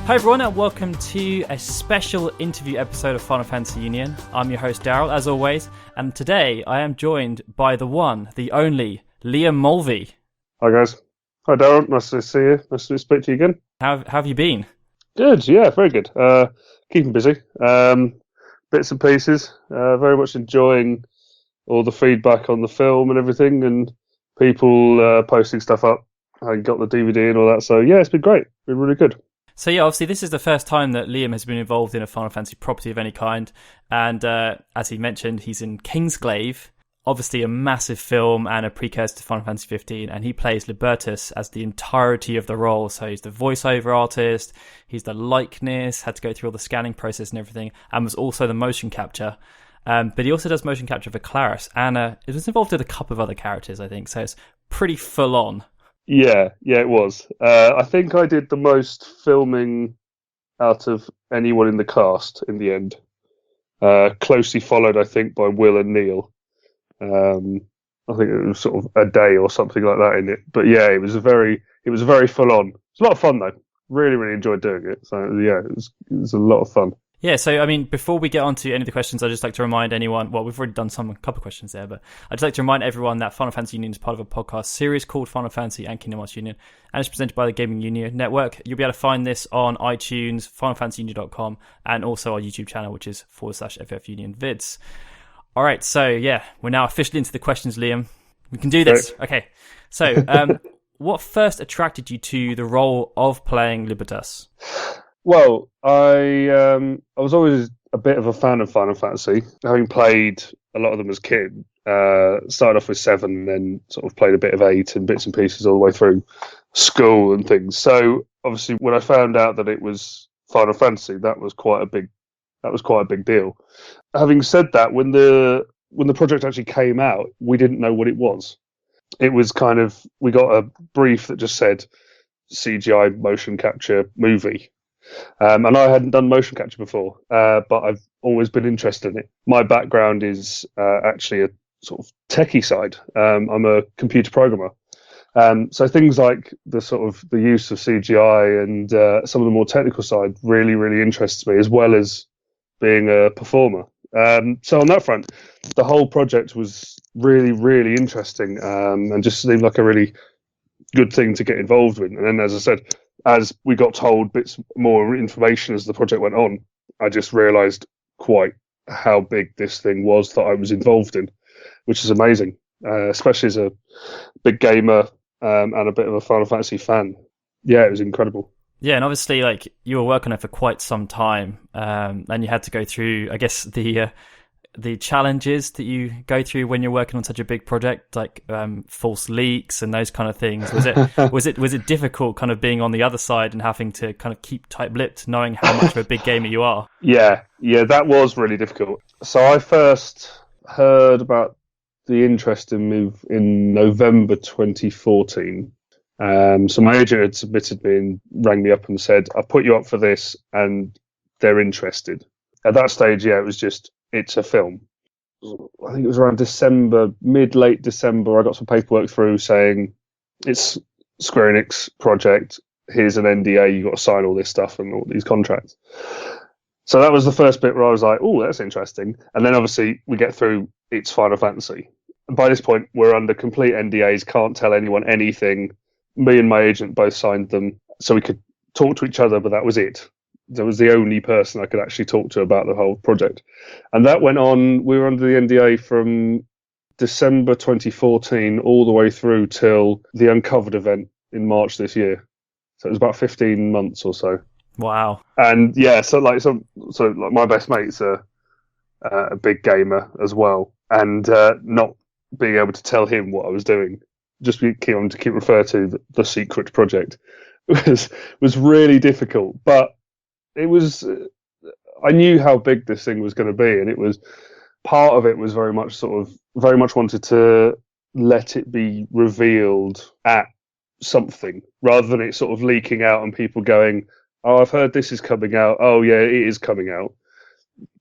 Hi everyone and welcome to a special interview episode of Final Fantasy Union. I'm your host Daryl, as always, and today I am joined by the one, the only, Liam Mulvey. Hi guys. Hi Daryl, nice to see you. Nice to speak to you again. How have you been? Good, yeah, very good. Keeping busy. Bits and pieces. Very much enjoying all the feedback on the film and everything, and people posting stuff up. I got the DVD and all that, so yeah, it's been great. Been really good. So yeah, obviously this is the first time that Liam has been involved in a Final Fantasy property of any kind, and as he mentioned, he's in Kingsglaive, obviously a massive film and a precursor to Final Fantasy 15, and he plays Libertus as the entirety of the role. So he's the voiceover artist, he's the likeness, had to go through all the scanning process and everything, and was also the motion capture. But he also does motion capture for Claris, and it was involved with a couple of other characters, I think, so it's pretty full on. Yeah, it was. I think I did the most filming out of anyone in the cast in the end. Closely followed, I think, by Will and Neil. I think it was sort of a day or something like that in it. But yeah, it was very full on. It's a lot of fun though. Really, really enjoyed doing it. So yeah, it was a lot of fun. Yeah, so I mean, before we get on to any of the questions, I'd just like to remind anyone, well, we've already done a couple of questions there, but I'd just like to remind everyone that Final Fantasy Union is part of a podcast series called Final Fantasy and Kingdom Hearts Union, and it's presented by the Gaming Union Network. You'll be able to find this on iTunes, FinalFantasyUnion.com, and also our YouTube channel, which is /FFUnionVids. All right, so yeah, we're now officially into the questions, Liam. We can do this. Great. Okay, so what first attracted you to the role of playing Libertus? Well, I was always a bit of a fan of Final Fantasy, having played a lot of them as a kid. Started off with 7 and then sort of played a bit of 8 and bits and pieces all the way through school and things. So obviously when I found out that it was Final Fantasy, that was quite a big deal. Having said that, when the project actually came out, we didn't know what it was. It was kind of, we got a brief that just said CGI motion capture movie. And I hadn't done motion capture before, but I've always been interested in it. My background is actually a sort of techie side. I'm a computer programmer. So things like the use of CGI and some of the more technical side really, really interests me, as well as being a performer. So on that front, the whole project was really, really interesting, and just seemed like a really good thing to get involved with. And then, as I said, as we got told bits more information as the project went on, I just realised quite how big this thing was that I was involved in, which is amazing, especially as a big gamer and a bit of a Final Fantasy fan. Yeah, it was incredible. Yeah, and obviously, like, you were working on it for quite some time, and you had to go through, I guess, the challenges that you go through when you're working on such a big project, like false leaks and those kind of things. Was it difficult, kind of being on the other side and having to kind of keep tight-lipped, knowing how much of a big gamer you are? Yeah, that was really difficult. So I first heard about the interest in me in November 2014. So my agent had submitted me and rang me up and said, "I put you up for this, and they're interested." At that stage, yeah, it was just, it's a film. I think it was around December, late December, I got some paperwork through saying it's Square Enix project, here's an NDA, you've got to sign all this stuff and all these contracts. So that was the first bit where I was like, oh, that's interesting. And then obviously we get through, it's Final Fantasy. And by this point, we're under complete NDAs, can't tell anyone anything. Me and my agent both signed them so we could talk to each other, but that was it. That was the only person I could actually talk to about the whole project. And that went on, we were under the NDA from December 2014 all the way through till the Uncovered event in March this year. So it was about 15 months or so. Wow. And yeah, so my best mate's a big gamer as well. And not being able to tell him what I was doing, just keep referring to the secret project, was really difficult. But it was, I knew how big this thing was going to be, and it was, part of it was very much wanted to let it be revealed at something, rather than it sort of leaking out and people going, "Oh, I've heard this is coming out. Oh yeah, it is coming out."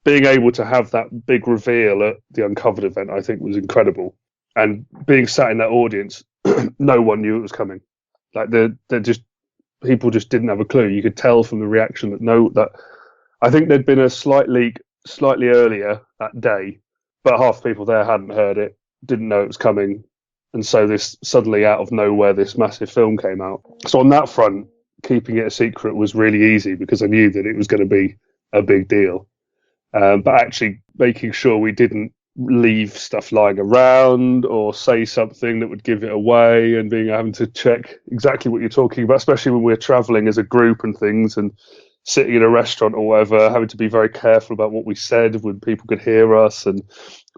Being able to have that big reveal at the Uncovered event, I think, was incredible. And being sat in that audience, no one knew it was coming. Like, they're just people just didn't have a clue. You could tell from the reaction that I think there'd been a slight leak slightly earlier that day, but half the people there hadn't heard it, didn't know it was coming, and so this suddenly out of nowhere, this massive film came out. So on that front, keeping it a secret was really easy because I knew that it was going to be a big deal. But actually making sure we didn't leave stuff lying around or say something that would give it away, and having to check exactly what you're talking about, especially when we're traveling as a group and things, and sitting in a restaurant or whatever, having to be very careful about what we said when people could hear us, and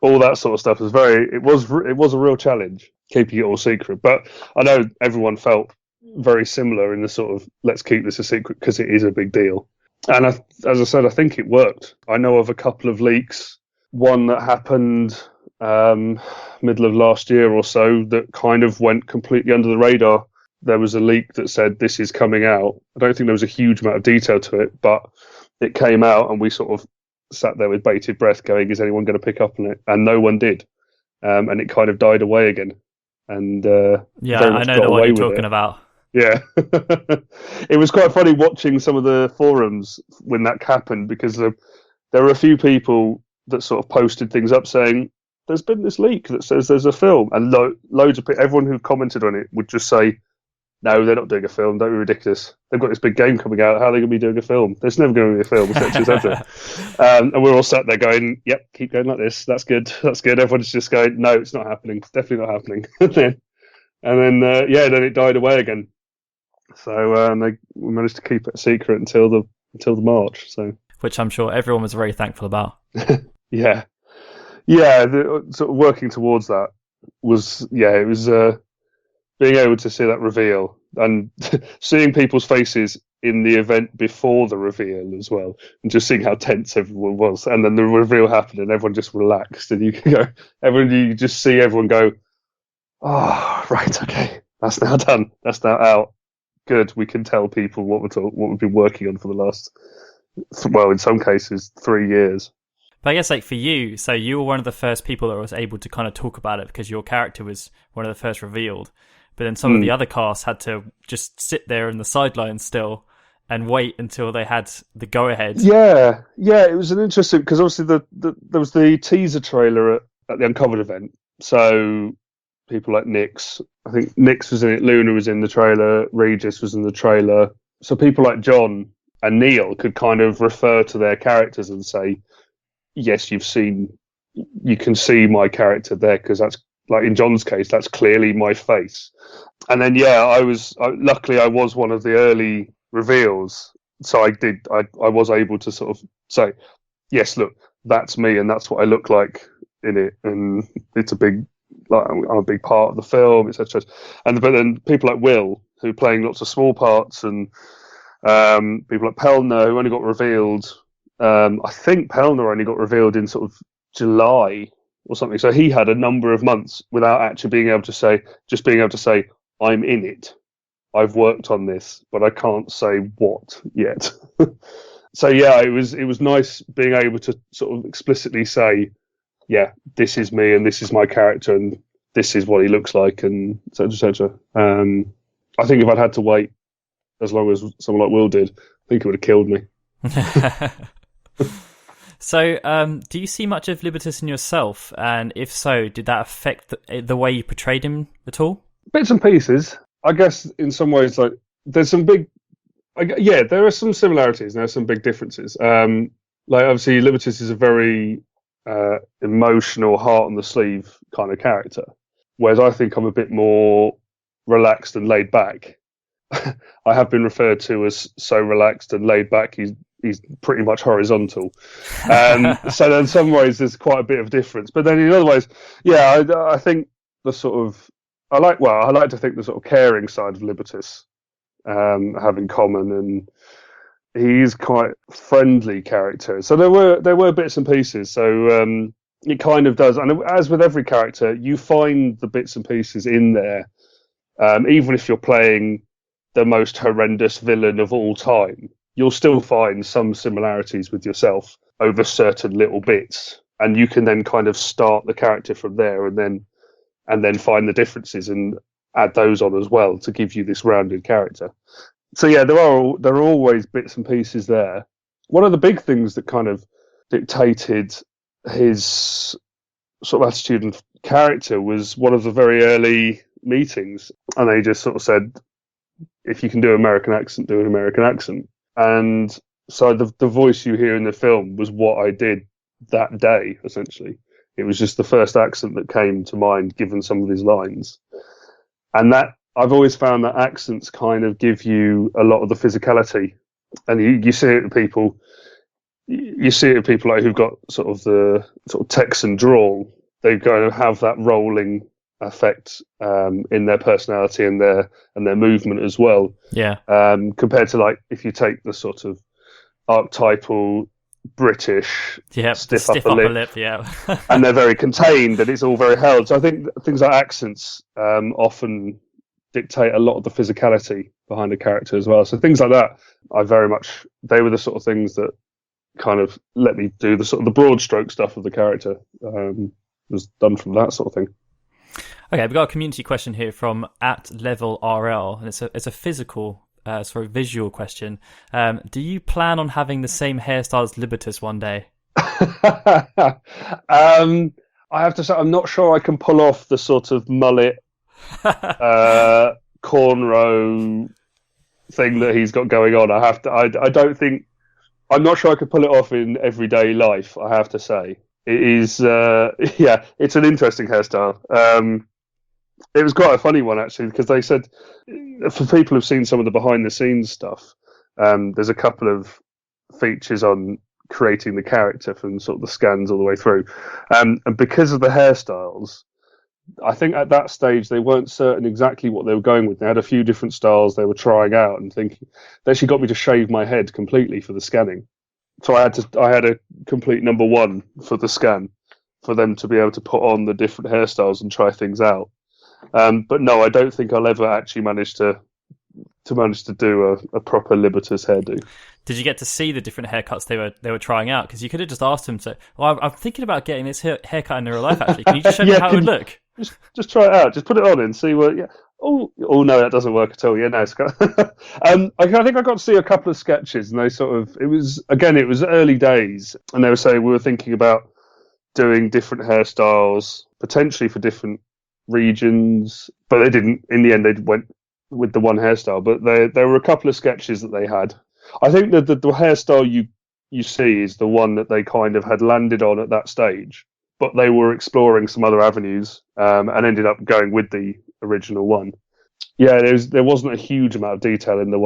all that sort of stuff it was a real challenge keeping it all secret. But I know everyone felt very similar in the sort of, let's keep this a secret because it is a big deal. And as I said, I think it worked. I know of a couple of leaks, one that happened middle of last year or so that kind of went completely under the radar. There was a leak that said this is coming out. I don't think there was a huge amount of detail to it, but it came out and we sort of sat there with bated breath going, is anyone going to pick up on it? And no one did. And it kind of died away again. And yeah, I know the one you're talking about. Yeah. It was quite funny watching some of the forums when that happened, because there were a few people that sort of posted things up saying, there's been this leak that says there's a film. And loads of people, everyone who commented on it would just say, no, they're not doing a film. Don't be ridiculous. They've got this big game coming out. How are they going to be doing a film? There's never going to be a film, etc. And we're all sat there going, yep, keep going like this. That's good. That's good. Everyone's just going, no, it's not happening. It's definitely not happening. and then it died away again. So we managed to keep it a secret until the March. So, which I'm sure everyone was very thankful about. Yeah. Sort of working towards that was, it was being able to see that reveal and seeing people's faces in the event before the reveal as well, and just seeing how tense everyone was, and then the reveal happened and everyone just relaxed, and you just see everyone go, oh, right, okay, that's now done, that's now out. Good, we can tell people what we've been working on for the last, well, in some cases, 3 years. But I guess, like, for you, so you were one of the first people that was able to kind of talk about it because your character was one of the first revealed. But then some of the other cast had to just sit there in the sidelines still and wait until they had the go-ahead. Yeah, it was an interesting, because obviously there was the teaser trailer at the Uncovered event. So people like Nix, I think Nix was in it, Luna was in the trailer, Regis was in the trailer. So people like John and Neil could kind of refer to their characters and say, yes, you can see my character there, because that's, like in John's case, that's clearly my face. And then, luckily I was one of the early reveals. So I was able to sort of say, yes, look, that's me and that's what I look like in it. And it's I'm a big part of the film, etc. But then people like Will, who are playing lots of small parts, and people like Pelner, who only got revealed. I think Pelner only got revealed in sort of July or something. So he had a number of months without actually being able to say, I'm in it. I've worked on this, but I can't say what yet. So yeah, it was nice being able to sort of explicitly say, yeah, this is me and this is my character and this is what he looks like, and etc. I think if I'd had to wait as long as someone like Will did, I think it would have killed me. So, do you see much of Libertus in yourself? And if so, did that affect the way you portrayed him at all? Bits and pieces. I guess in some ways, like, there's some big... there are some similarities and there are some big differences. Like, obviously, Libertus is a very emotional, heart-on-the-sleeve kind of character, whereas I think I'm a bit more relaxed and laid back. I have been referred to as so relaxed and laid back, he's pretty much horizontal. So in some ways there's quite a bit of difference, but then in other ways, I think the sort of I like to think the sort of caring side of Libertus have in common, and he's quite friendly character. So there were bits and pieces. So it kind of does, and as with every character, you find the bits and pieces in there, even if you're playing the most horrendous villain of all time, you'll still find some similarities with yourself over certain little bits, and you can then kind of start the character from there, and then find the differences and add those on as well to give you this rounded character. So yeah, there are always bits and pieces there. One of the big things that kind of dictated his sort of attitude and character was one of the very early meetings, and they just sort of said, if you can do an American accent, do an American accent. And so the voice you hear in the film was what I did that day, essentially. It was just the first accent that came to mind given some of his lines. And that I've always found that accents kind of give you a lot of the physicality. And you see it with people. You see it with people like who've got sort of the sort of Texan drawl. They kind of have that rolling effect in their personality and their movement as well. Yeah. Compared to like if you take the sort of archetypal British stiff upper lip, yeah. and they're very contained and it's all very held. So I think things like accents often dictate a lot of the physicality behind a character as well. So things like that, they were the sort of things that kind of let me do the sort of the broad stroke stuff of the character. Was done from that sort of thing. Okay, we've got a community question here from @levelRL, and it's a physical, visual question. Do you plan on having the same hairstyle as Libertus one day? I have to say, I'm not sure I can pull off the sort of mullet, cornrow thing that he's got going on. I don't think. I'm not sure I could pull it off in everyday life. I have to say, it is. It's an interesting hairstyle. It was quite a funny one actually because they said for people who've seen some of the behind the scenes stuff, there's a couple of features on creating the character from sort of the scans all the way through, and because of the hairstyles, I think at that stage they weren't certain exactly what they were going with. They had a few different styles they were trying out and thinking. They actually got me to shave my head completely for the scanning, so I had a complete number one for the scan for them to be able to put on the different hairstyles and try things out. But no, I don't think I'll ever actually manage to do a proper Libertus hairdo. Did you get to see the different haircuts they were trying out? Because you could have just asked them to. Well, I'm thinking about getting this haircut in real life. Actually, can you just show me how it would look? Just try it out. Just put it on and see what. Yeah. Oh no, that doesn't work at all. Yeah, no. I think I got to see a couple of sketches, and they sort of. It was early days, and they were saying we were thinking about doing different hairstyles potentially for different regions, but they didn't. In the end, they went with the one hairstyle. But there were a couple of sketches that they had. I think that the hairstyle you see is the one that they kind of had landed on at that stage, but they were exploring some other avenues and ended up going with the original one. Yeah, there wasn't a huge amount of detail in the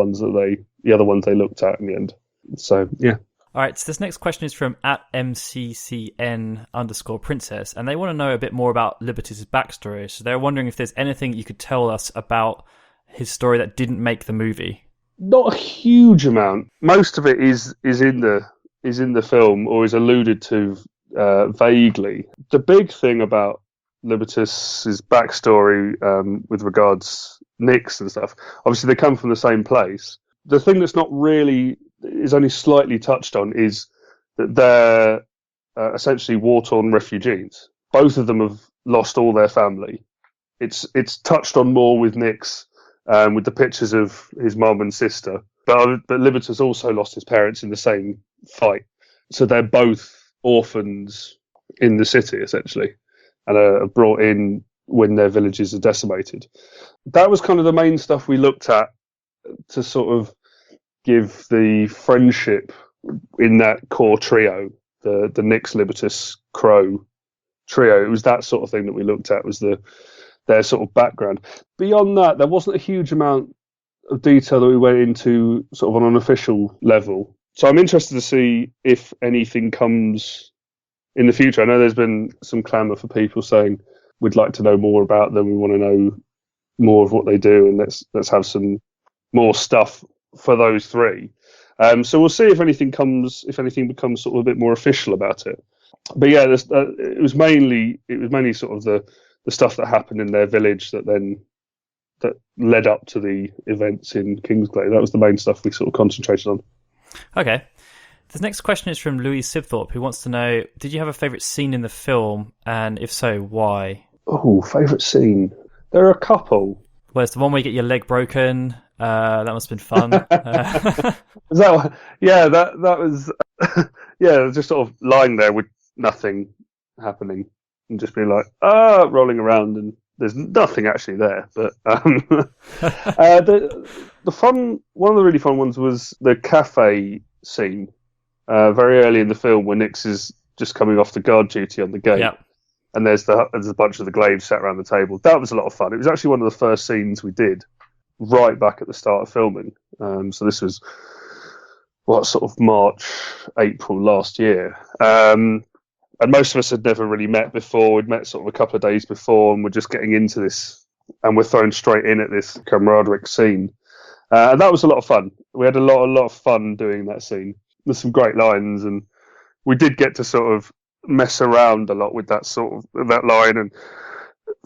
other ones they looked at in the end. So yeah. All right, so this next question is from @MCCN_princess, and they want to know a bit more about Libertus' backstory. So they're wondering if there's anything you could tell us about his story that didn't make the movie. Not a huge amount. Most of it is in the film or is alluded to vaguely. The big thing about Libertus's backstory with regards Nix and stuff, obviously they come from the same place. The thing that's not really is only slightly touched on is that they're essentially war-torn refugees. Both of them have lost all their family. It's touched on more with Nix, with the pictures of his mum and sister. But Libertus also lost his parents in the same fight. So they're both orphans in the city, essentially, and are brought in when their villages are decimated. That was kind of the main stuff we looked at to sort of give the friendship in that core trio, the Nix, Libertus, Crow trio. It was that sort of thing that we looked at, was their sort of background. Beyond that, there wasn't a huge amount of detail that we went into sort of on an official level. So I'm interested to see if anything comes in the future. I know there's been some clamour for people saying we'd like to know more about them, we want to know more of what they do, and let's have some more stuff for those three. So we'll see if anything becomes sort of a bit more official about it. But yeah, it was mainly sort of the stuff that happened in their village that led up to the events in Kingsglaive. That was the main stuff we sort of concentrated on. Okay. This next question is from Louis Sibthorpe, who wants to know, did you have a favourite scene in the film, and if so, why? Oh, favourite scene? There are a couple. Well, it's the one where you get your leg broken, That must have been fun. Is that what, yeah, that was yeah, just sort of lying there with nothing happening and just being like rolling around, and there's nothing actually there. But the fun one of the really fun ones was the cafe scene very early in the film when Nix is just coming off the guard duty on the gate. Yeah. And there's a bunch of the glaives sat around the table. That was a lot of fun. It was actually one of the first scenes we did right back at the start of filming. So this was sort of March, April last year. And most of us had never really met before. We'd met sort of a couple of days before, and we're just getting into this, and we're thrown straight in at this camaraderie scene. And that was a lot of fun. We had a lot of fun doing that scene. There's some great lines, and we did get to sort of mess around a lot with that line and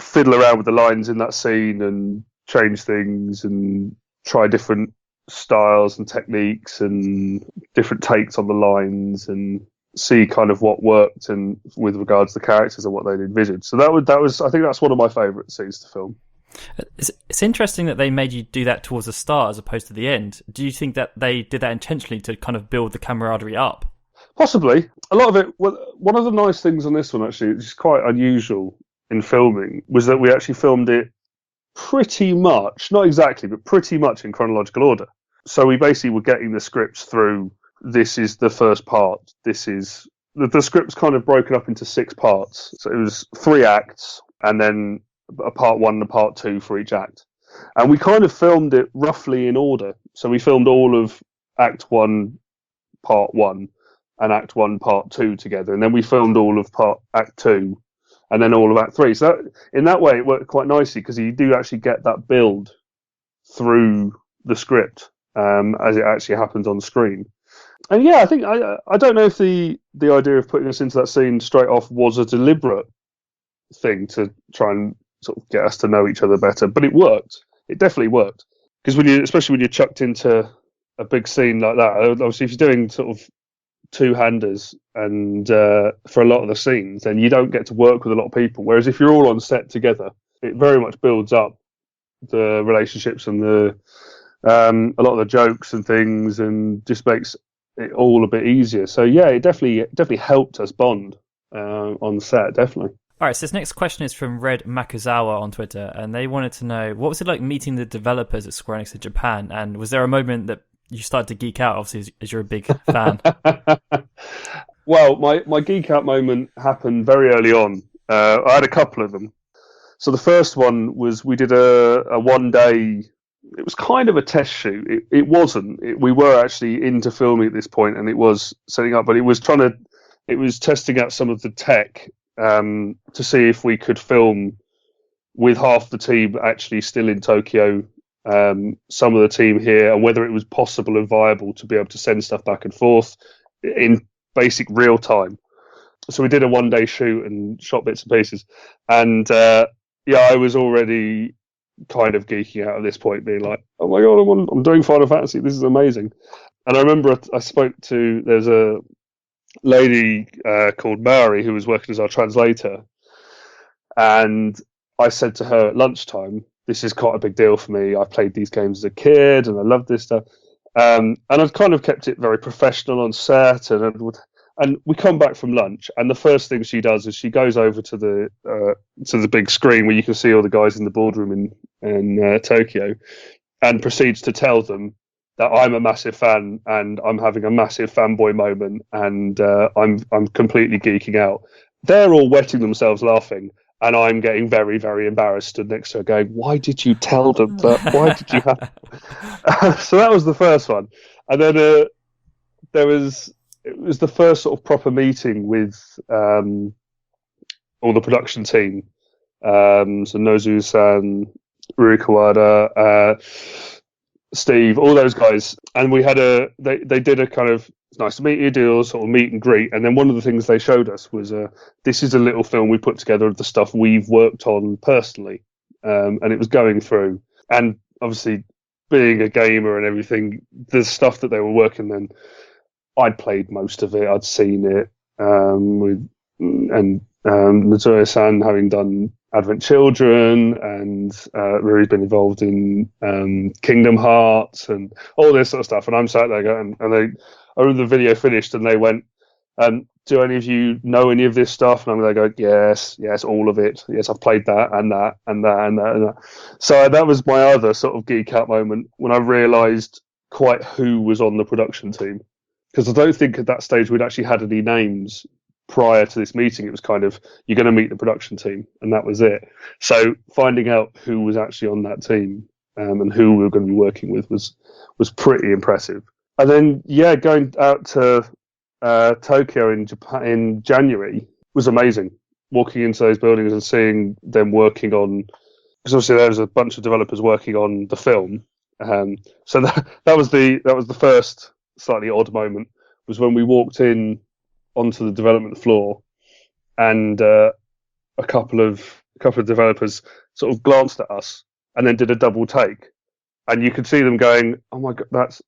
fiddle around with the lines in that scene and change things and try different styles and techniques and different takes on the lines and see kind of what worked and with regards to the characters and what they'd envisioned. So that was I think that's one of my favourite scenes to film. It's interesting that they made you do that towards the start as opposed to the end. Do you think that they did that intentionally to kind of build the camaraderie up? Possibly. A lot of it. One of the nice things on this one, actually, which is quite unusual in filming, was that we actually filmed it pretty much, not exactly, but pretty much in chronological order. So we basically were getting the scripts through. This is the first part. This is the script's kind of broken up into 6 parts. So it was 3 acts, and then a part 1 and a part 2 for each act. And we kind of filmed it roughly in order. So we filmed all of Act 1, Part 1. And Act 1, Part 2 together, and then we filmed all of Act 2, and then all of Act 3. So in that way, it worked quite nicely because you do actually get that build through the script as it actually happens on screen. And yeah, I think I don't know if the idea of putting us into that scene straight off was a deliberate thing to try and sort of get us to know each other better, but it worked. It definitely worked because especially when you're chucked into a big scene like that, obviously if you're doing sort of two-handers and for a lot of the scenes, then you don't get to work with a lot of people. Whereas if you're all on set together, it very much builds up the relationships and a lot of the jokes and things, and just makes it all a bit easier. So yeah, it definitely helped us bond on set, definitely. All right, so this next question is from Red Makazawa on Twitter, and they wanted to know, what was it like meeting the developers at Square Enix in Japan, and was there a moment that you started to geek out, obviously, as you're a big fan? Well, my geek out moment happened very early on. I had a couple of them. So the first one was we did a one-day. It was kind of a test shoot. It wasn't. We were actually into filming at this point, and it was setting up, but it was testing out some of the tech to see if we could film with half the team actually still in Tokyo. Some of the team here, and whether it was possible and viable to be able to send stuff back and forth in basic real time. So we did a one-day shoot and shot bits and pieces, and I was already kind of geeking out at this point, being like, "Oh my god, I'm doing Final Fantasy! This is amazing!" And I remember there's a lady called Mary who was working as our translator, and I said to her at lunchtime, "This is quite a big deal for me. I played these games as a kid, and I love this stuff." And I've kind of kept it very professional on set, and we come back from lunch, and the first thing she does is she goes over to the big screen where you can see all the guys in the boardroom in Tokyo, and proceeds to tell them that I'm a massive fan and I'm having a massive fanboy moment, and I'm completely geeking out. They're all wetting themselves laughing. And I'm getting very, very embarrassed, stood next to her going, "Why did you tell them that? Why did you have..." So that was the first one. And then it was the first sort of proper meeting with all the production team. So Nozu-san, Rui Kawada, Steve, all those guys. And we had they did a kind of, "It's nice to meet you," deal, sort of meet and greet. And then one of the things they showed us was, this is a little film we put together of the stuff we've worked on personally. And it was going through. And obviously, being a gamer and everything, the stuff that they were working on, I'd played most of it. I'd seen it. And Mitsuya-san having done Advent Children, and Ruri's been involved in Kingdom Hearts and all this sort of stuff. And I'm sat there going, and I remember the video finished, and they went, "Do any of you know any of this stuff?" And I'm there going, "Yes, all of it. Yes, I've played that and that and that and that and that." So that was my other sort of geek out moment when I realised quite who was on the production team, because I don't think at that stage we'd actually had any names prior to this meeting. It was kind of, you're going to meet the production team, and that was it. So finding out who was actually on that team and who we were going to be working with was pretty impressive. And then going out to Tokyo in Japan in January was amazing. Walking into those buildings and seeing them working on, because obviously there was a bunch of developers working on the film. So that was the first slightly odd moment, was when we walked in onto the development floor, and a couple of developers sort of glanced at us and then did a double take, and you could see them going, "Oh my god, that's,"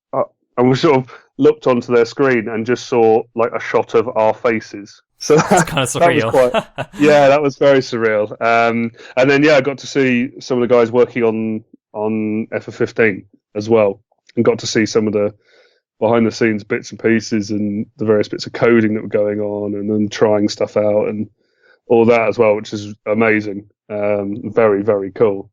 and we sort of looked onto their screen and just saw like a shot of our faces. So that's kind of surreal. That was very surreal. And then I got to see some of the guys working on FF15 as well, and got to see some of the behind the scenes bits and pieces and the various bits of coding that were going on, and then trying stuff out and all that as well, which is amazing. Very, very cool.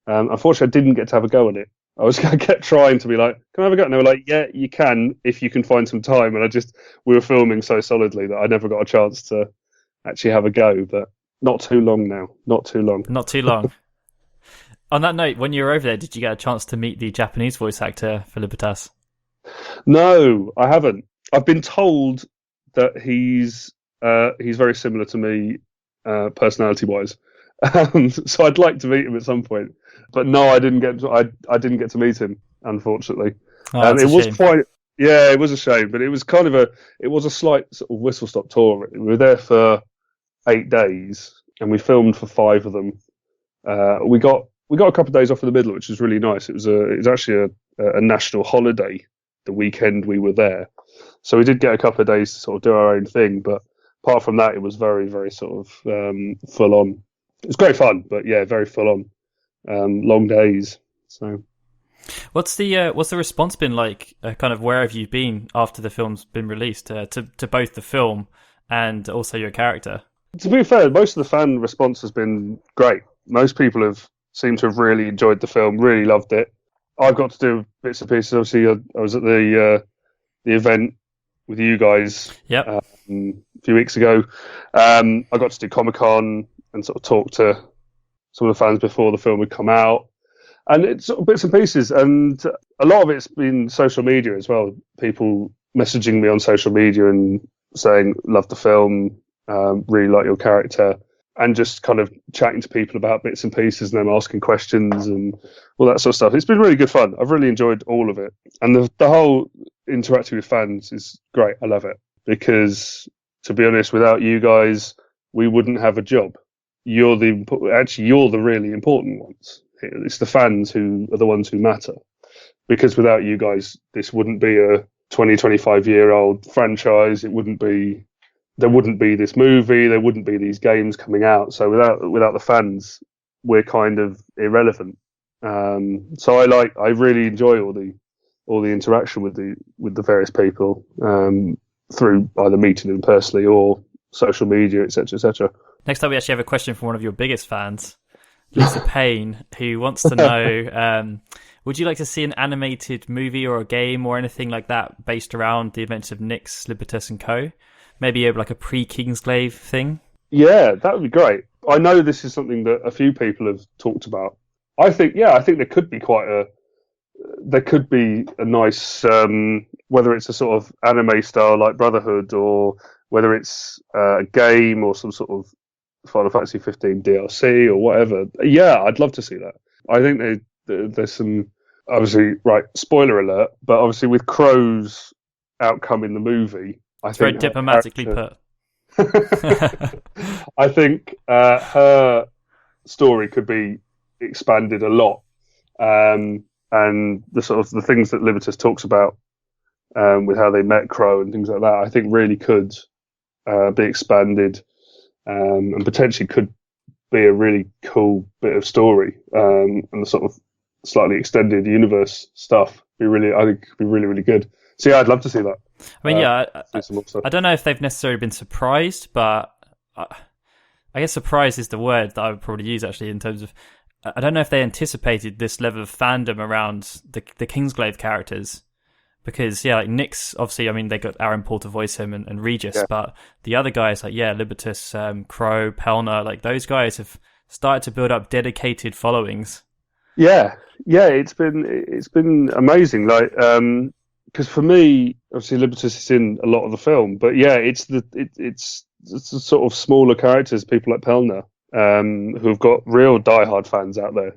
Unfortunately, I didn't get to have a go at it. I kept trying to be like, "Can I have a go?" And they were like, "Yeah, you can if you can find some time." And we were filming so solidly that I never got a chance to actually have a go. But not too long now. Not too long. Not too long. On that note, when you were over there, did you get a chance to meet the Japanese voice actor for Libertas? No, I haven't. I've been told that he's very similar to me, personality-wise. So I'd like to meet him at some point. But no, I didn't get to meet him, unfortunately. It was it was a shame, but it was it was a slight sort of whistle-stop tour. We were there for 8 days, and we filmed for 5 of them. We got a couple of days off in the middle, which was really nice. It was actually a national holiday the weekend we were there, so we did get a couple of days to sort of do our own thing. But apart from that, it was very, very sort of full on. It was great fun, but very full on. Long days. So, what's the response been like? Kind of where have you been after the film's been released to both the film and also your character? To be fair, most of the fan response has been great. Most people seemed to have really enjoyed the film, really loved it. I've got to do bits and pieces. Obviously, I was at the event with you guys a few weeks ago. I got to do Comic-Con and sort of talk to some of the fans before the film had come out, and it's sort of bits and pieces, and a lot of it's been social media as well. People messaging me on social media and saying, "Love the film, really like your character," and just kind of chatting to people about bits and pieces and them asking questions and all that sort of stuff. It's been really good fun. I've really enjoyed all of it, and the whole interacting with fans is great. I love it, because to be honest, without you guys, we wouldn't have a job. You're the really important ones. It's the fans who are the ones who matter, because without you guys, this wouldn't be a 25-year-old franchise. There wouldn't be this movie. There wouldn't be these games coming out. So without the fans, we're kind of irrelevant. So I really enjoy all the interaction with the various people through either meeting them personally or social media, etc., etc. Next up, we actually have a question from one of your biggest fans, Lisa Payne, who wants to know, would you like to see an animated movie or a game or anything like that based around the events of Enix, Libertus and Co.? Maybe like a pre-Kingsglaive thing? Yeah, that would be great. I know this is something that a few people have talked about. I think there could be a nice, whether it's a sort of anime style like Brotherhood, or whether it's a game or some sort of Final Fantasy 15 DLC or whatever. Yeah, I'd love to see that. I think there's some, obviously, right, spoiler alert, but obviously with Crow's outcome in the movie, it's very diplomatically put. I think her story could be expanded a lot, and the sort of the things that Libertus talks about with how they met Crow and things like that, I think really could be expanded and potentially could be a really cool bit of story, and the sort of slightly extended universe stuff. I think could be really, really good. So yeah, I'd love to see that. I mean, see some more stuff. I don't know if they've necessarily been surprised, but I guess surprise is the word that I would probably use actually in terms of. I don't know if they anticipated this level of fandom around the Kingsglaive characters, because like Nyx, obviously, I mean they got Aaron Paul to voice him and Regis, but the other guys like Libertus, Crow, Pelner, like those guys have started to build up dedicated followings. Yeah, it's been amazing. Like, because for me, obviously, Libertus is in a lot of the film, but yeah, it's the sort of smaller characters, people like Pelner, who've got real diehard fans out there.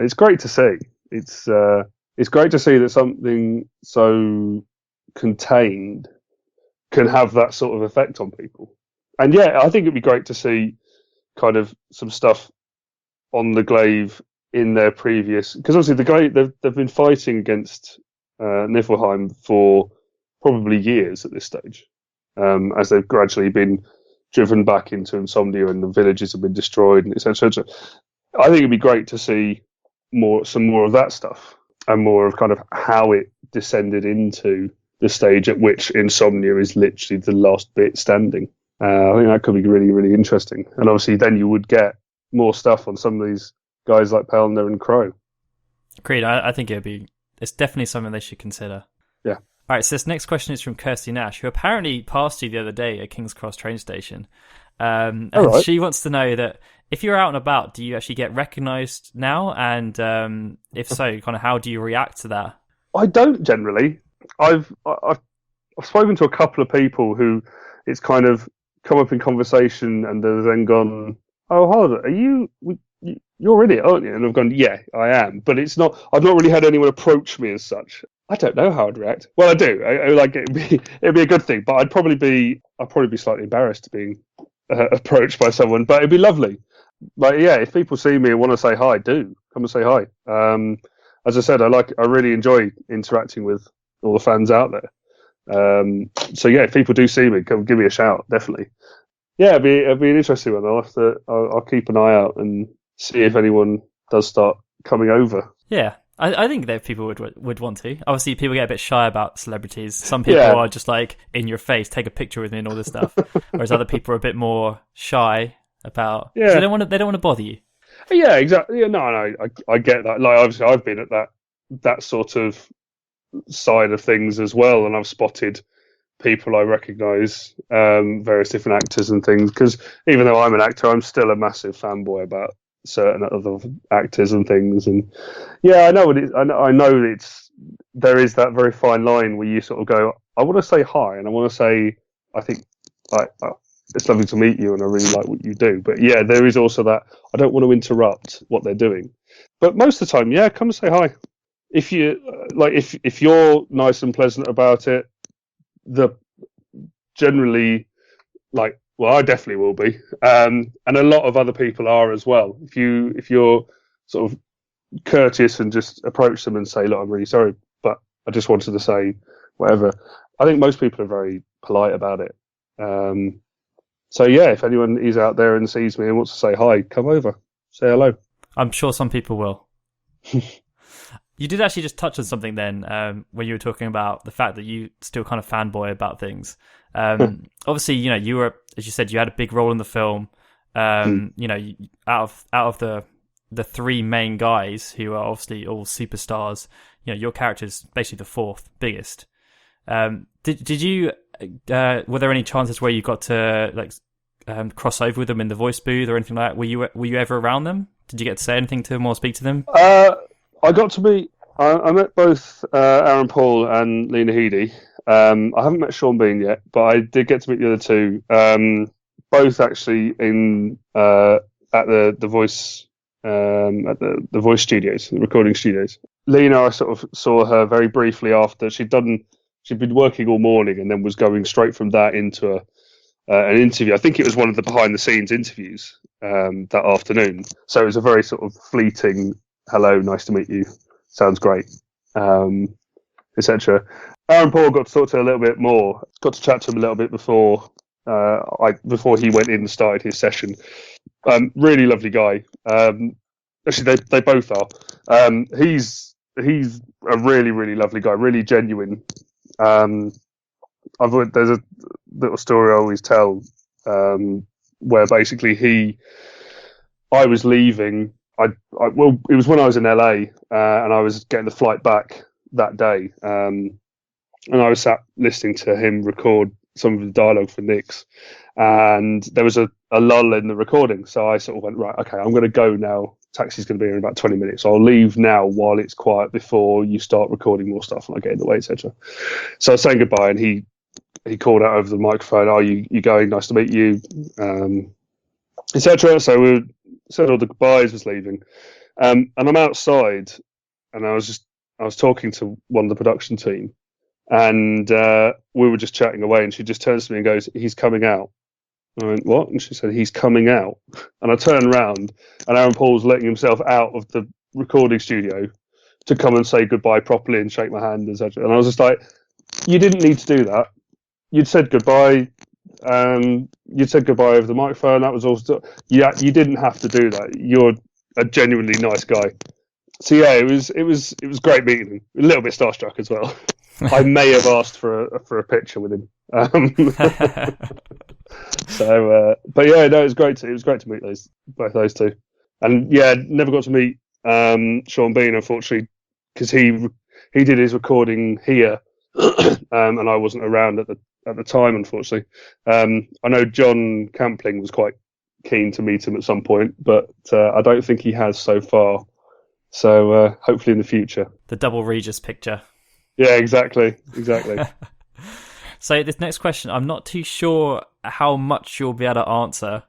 It's great to see. It's great to see that something so contained can have that sort of effect on people. And yeah, I think it'd be great to see kind of some stuff on the Glaive in their previous, because obviously the Glaive they've been fighting against Niflheim for probably years at this stage, as they've gradually been driven back into Insomnia and the villages have been destroyed and etc. I think it'd be great to see some more of that stuff and more of kind of how it descended into the stage at which Insomnia is literally the last bit standing. I think that could be really, really interesting. And obviously then you would get more stuff on some of these guys like Pelner and Crow. Agreed. I think it's definitely something they should consider. Yeah. All right, so this next question is from Kirsty Nash, who apparently passed you the other day at King's Cross train station. And she wants to know that if you're out and about, do you actually get recognised now? And if so, kind of how do you react to that? I don't generally. I've spoken to a couple of people who it's kind of come up in conversation and they've then gone, "Oh, hold on, you're in it, aren't you?" And I've gone, "Yeah, I am," but it's not. I've not really had anyone approach me as such. I don't know how I'd react. Well, I do. I like it'd be a good thing, but I'd probably be slightly embarrassed being approached by someone. But it'd be lovely. Like, yeah, if people see me and want to say hi, do come and say hi. As I said, I really enjoy interacting with all the fans out there. So yeah, if people do see me, come give me a shout, definitely. Yeah, it'd be an interesting one. I'll keep an eye out and see if anyone does start coming over. Yeah. I think that people would want to. Obviously, people get a bit shy about celebrities. Some people are just like, in your face, take a picture with me and all this stuff. Whereas other people are a bit more shy about... Yeah. They don't want to bother you. Yeah, exactly. Yeah, no, I get that. Like, obviously, I've been at that sort of side of things as well, and I've spotted people I recognise, various different actors and things, because even though I'm an actor, I'm still a massive fanboy about certain other actors and things. And yeah, I know what it, I know there is that very fine line where you sort of go, I want to say hi and I want to say, I think it's lovely to meet you and I really like what you do, but yeah, there is also that I don't want to interrupt what they're doing. But most of the time, yeah, come and say hi. If you if you're nice and pleasant about it, generally, like, well, I definitely will be, and a lot of other people are as well. If you're sort of courteous and just approach them and say, "Look, I'm really sorry, but I just wanted to say whatever." I think most people are very polite about it. So yeah, if anyone is out there and sees me and wants to say hi, come over, say hello. I'm sure some people will. You did actually just touch on something then when you were talking about the fact that you still kind of fanboy about things. Obviously, you were, as you said, you had a big role in the film. Out of the three main guys who are obviously all superstars, your character's basically the fourth biggest. Did you? Were there any chances where you got to cross over with them in the voice booth or anything like that? Were you ever around them? Did you get to say anything to them or speak to them? I got to meet. I met both Aaron Paul and Lena Headey. I haven't met Sean Bean yet, but I did get to meet the other two. Both actually at the voice at the voice studios, the recording studios. Lena, I sort of saw her very briefly after she'd been working all morning and then was going straight from that into an interview. I think it was one of the behind the scenes interviews that afternoon. So it was a very sort of fleeting, hello, nice to meet you, sounds great, etc. Aaron Paul got to talk to her a little bit more, got to chat to him a little bit before before he went in and started his session. Really lovely guy. Actually, they both are. He's a really, really lovely guy, really genuine. There's a little story I always tell, where basically I was leaving. Well, it was when I was in LA, and I was getting the flight back that day, and I was sat listening to him record some of the dialogue for Enix, and there was a lull in the recording, so I sort of went, right, okay, I'm going to go now. Taxi's going to be here in about 20 minutes. So I'll leave now while it's quiet before you start recording more stuff and I get in the way, etc. So I was saying goodbye, and he called out over the microphone, "Oh, you going? Nice to meet you," etc. So we said all the goodbyes, was leaving, and I'm outside, and I was talking to one of the production team, and we were just chatting away, and she just turns to me and goes, "He's coming out." I went, "What?" And she said, "He's coming out." And I turned around, and Aaron Paul's letting himself out of the recording studio to come and say goodbye properly and shake my hand, etc. And I was just like, "You didn't need to do that. You'd said goodbye. You'd said goodbye over the microphone. That was also, yeah. You didn't have to do that. You're a genuinely nice guy." So yeah, it was great meeting him. A little bit starstruck as well. I may have asked for a picture with him. But yeah, no, it was great to meet both those two, and yeah, never got to meet Sean Bean, unfortunately, because he did his recording here, and I wasn't around at the time, unfortunately. I know John Campling was quite keen to meet him at some point, but I don't think he has so far. So hopefully in the future. The double Regis picture. Yeah, exactly. So this next question, I'm not too sure how much you'll be able to answer,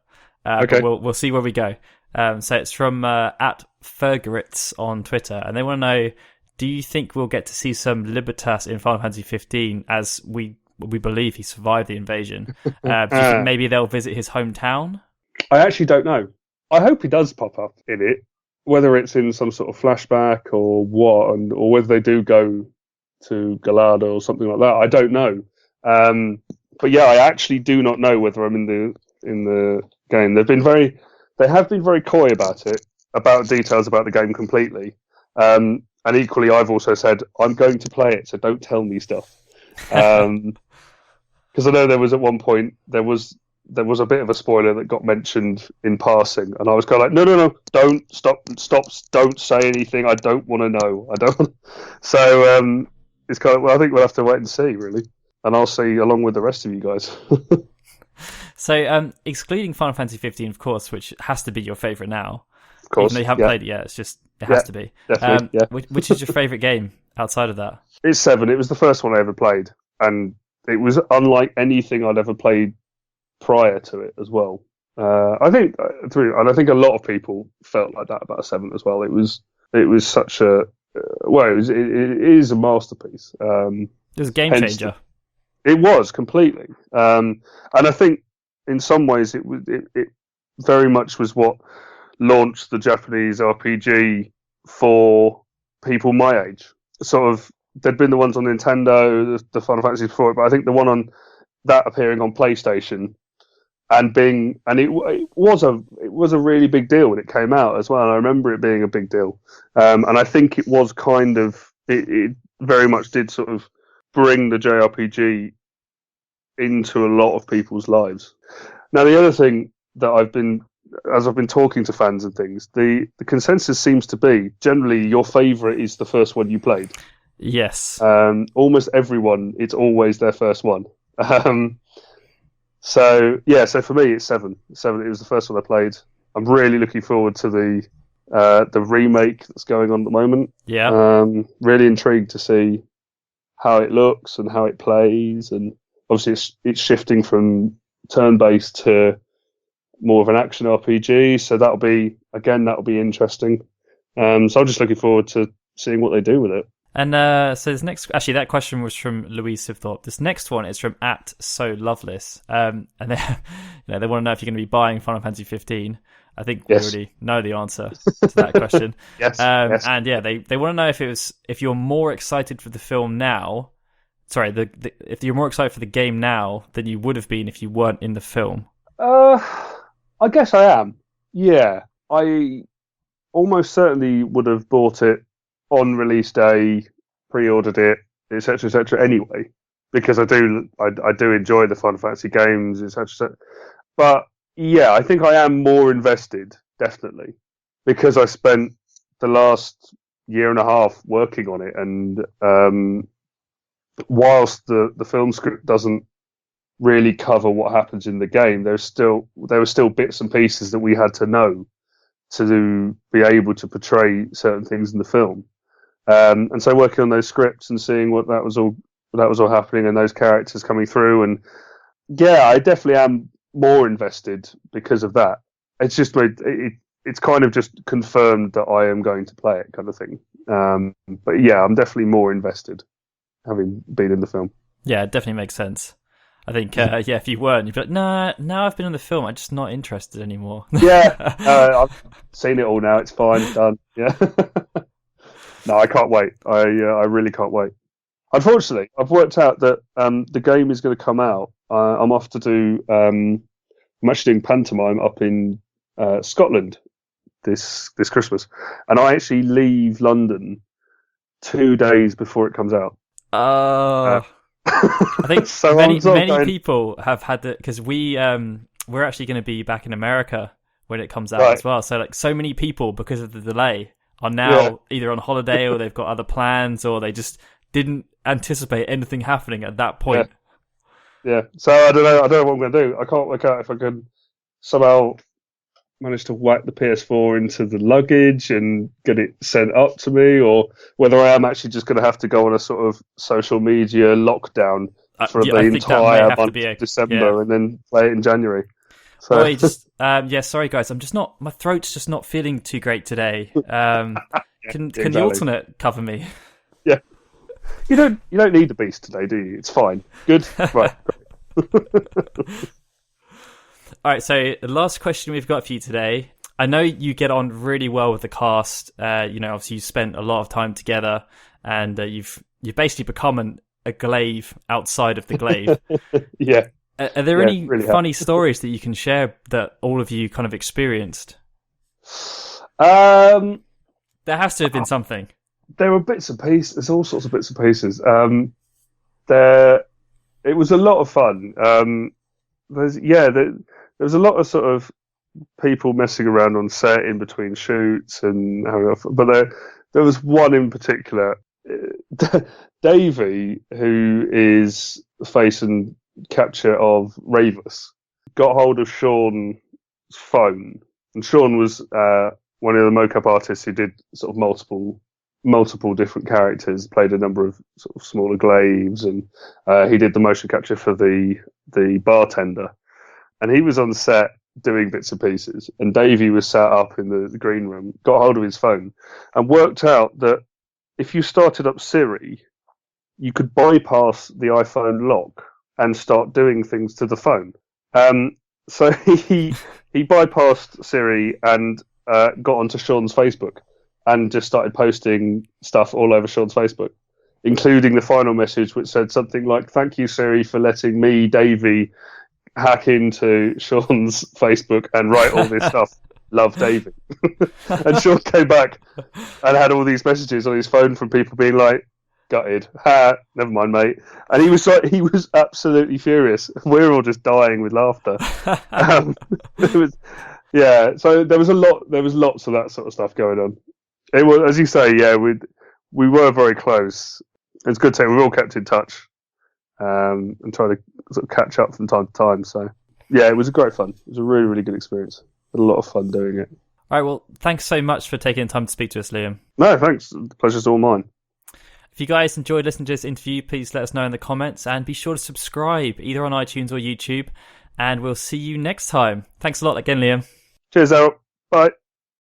okay. But we'll see where we go. So it's from at Fergeritz on Twitter, and they want to know, do you think we'll get to see some Libertas in Final Fantasy 15, as we believe he survived the invasion? Do you think maybe they'll visit his hometown? I actually don't know. I hope he does pop up in it, whether it's in some sort of flashback or what, or whether they do go to Galada or something like that. I don't know. But yeah, I actually do not know whether I'm in the game. They have been very coy about it, about details about the game completely. And equally, I've also said I'm going to play it, so don't tell me stuff. Because I know there was at one point there was a bit of a spoiler that got mentioned in passing, and I was kind of like, no, don't stop, don't say anything. I don't want to know. I don't. So it's kind of, well, I think we'll have to wait and see, really. And I'll see along with the rest of you guys. So, excluding Final Fantasy 15, of course, which has to be your favourite now. Of course. Even though you haven't played it yet, it has to be. Definitely, yeah. Which is your favourite game outside of that? It's 7. It was the first one I ever played, and it was unlike anything I'd ever played prior to it as well. I think a lot of people felt like that about 7 as well. It was such a it is a masterpiece. It was a game changer. It was completely, and I think in some ways it very much was what launched the Japanese RPG for people my age. Sort of, there'd been the ones on Nintendo, the Final Fantasy before it, but I think the one on that appearing on PlayStation it was a really big deal when it came out as well. And I remember it being a big deal, and I think it was kind of it very much did sort of bring the JRPG into a lot of people's lives. Now, the other thing that I've been talking to fans and things, the consensus seems to be generally your favourite is the first one you played. Yes. Almost everyone, it's always their first one. So for me, it's 7. 7. It was the first one I played. I'm really looking forward to the remake that's going on at the moment. Yeah. Really intrigued to see how it looks and how it plays, and obviously it's shifting from turn-based to more of an action RPG. So that'll be interesting. So I'm just looking forward to seeing what they do with it. And so this next, actually, that question was from Louise Sivthorpe. This next one is from @SoLoveless, and they want to know if you're going to be buying Final Fantasy 15. I think we already know the answer to that question. Yes. And yeah, they want to know if you're more excited for the film now, sorry, if you're more excited for the game now than you would have been if you weren't in the film. I guess I am. Yeah, I almost certainly would have bought it on release day, pre-ordered it, etc., etc. Anyway, because I do enjoy the Final Fantasy games, etc., etc. But yeah, I think I am more invested, definitely, because I spent the last year and a half working on it, and whilst the film script doesn't really cover what happens in the game, there were still bits and pieces that we had to know to be able to portray certain things in the film. And so working on those scripts and seeing what that was all happening and those characters coming through, and yeah, I definitely am more invested because of that. It's just it's kind of just confirmed that I am going to play it, kind of thing. But yeah, I'm definitely more invested having been in the film. Yeah, it definitely makes sense. I think, if you weren't, you'd be like, nah, now I've been in the film, I'm just not interested anymore. Yeah, I've seen it all now. It's fine, it's done. Yeah. No, I can't wait. I really can't wait. Unfortunately, I've worked out that the game is going to come out. I'm off to do. I'm actually doing pantomime up in Scotland this Christmas, and I actually leave London 2 days before it comes out. I think so many people have had it, because we're actually going to be back in America when it comes out as well. So like, so many people, because of the delay, are now either on holiday or they've got other plans, or they just didn't anticipate anything happening at that point. Yeah. So I don't know what I'm going to do. I can't work out if I can somehow manage to whack the PS4 into the luggage and get it sent up to me, or whether I am actually just going to have to go on a sort of social media lockdown for the entire month of December and then play it in January. So sorry guys, my throat's just not feeling too great today. Can the alternate cover me? Yeah. You don't need the beast today, do you? It's fine. Good. Right. All right, so the last question we've got for you today. I know you get on really well with the cast. Obviously you spent a lot of time together, and you've basically become a glaive outside of the glaive. Yeah. Are there any really funny stories that you can share that all of you kind of experienced? There has to have been something. There were bits and pieces. There's all sorts of bits and pieces. It was a lot of fun. There was a lot of sort of people messing around on set in between shoots and having fun. But there was one in particular, Davey, who is the face and capture of Ravus, got hold of Sean's phone, and Sean was one of the mocap artists who did sort of multiple different characters, played a number of sort of smaller glaives, and he did the motion capture for the bartender. And he was on set doing bits and pieces, and Davey was sat up in the green room, got hold of his phone, and worked out that if you started up Siri, you could bypass the iPhone lock and start doing things to the phone. So he bypassed Siri and got onto Sean's Facebook and just started posting stuff all over Sean's Facebook, including the final message, which said something like, "Thank you, Siri, for letting me, Davey, hack into Sean's Facebook and write all this stuff. Love, Davey." And Sean came back and had all these messages on his phone from people being like, "Gutted. Ha, never mind, mate." And he was absolutely furious. We were all just dying with laughter. So there was lots of that sort of stuff going on. It was, as you say, we were very close. It's good to say we all kept in touch and tried to sort of catch up from time to time. So yeah, it was a great fun. It was a really, really good experience. Had a lot of fun doing it. All right, well, thanks so much for taking the time to speak to us, Liam. No, thanks. The pleasure's all mine. If you guys enjoyed listening to this interview, please let us know in the comments, and be sure to subscribe either on iTunes or YouTube, and we'll see you next time. Thanks a lot again, Liam. Cheers out. Bye.